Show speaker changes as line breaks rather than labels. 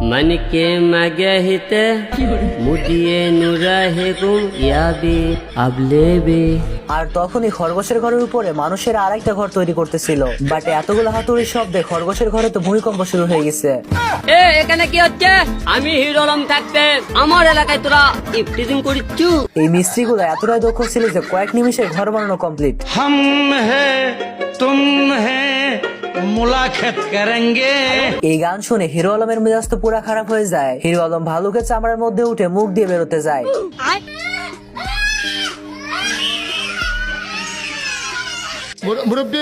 मन के मगहिते मुदिए नुराहे गुम याबी আবলেবে।
আর তখনই খরগোশের ঘরের উপরে মানুষের আরেকটা ঘর তৈরি করতেছিল, বাট এতগুলো হাতুড়ির শব্দে খরগোশের ঘরে তো ভূমিকম্প শুরু হয়ে গেছে।
এখানে কি হচ্ছে? আমি হিরো আলম থাকতে আমার এলাকায় তোরা ইফটিজিং করিচ্ছু।
এই মিস্ত্রিগুলো এতটাই দক্ষ ছিল যে কয়েক নিমিষে ঘর বানানো কমপ্লিট।
हम है तुम है मुलाकात करेंगे।
এই গান শুনে হিরো আলমের মেজাজ তো পুরা খারাপ হয়ে যায়। হিরো আলম ভালুকের চামড়ার মধ্যে উঠে মুখ দিয়ে বেরোতে যায়।
মুরব্বি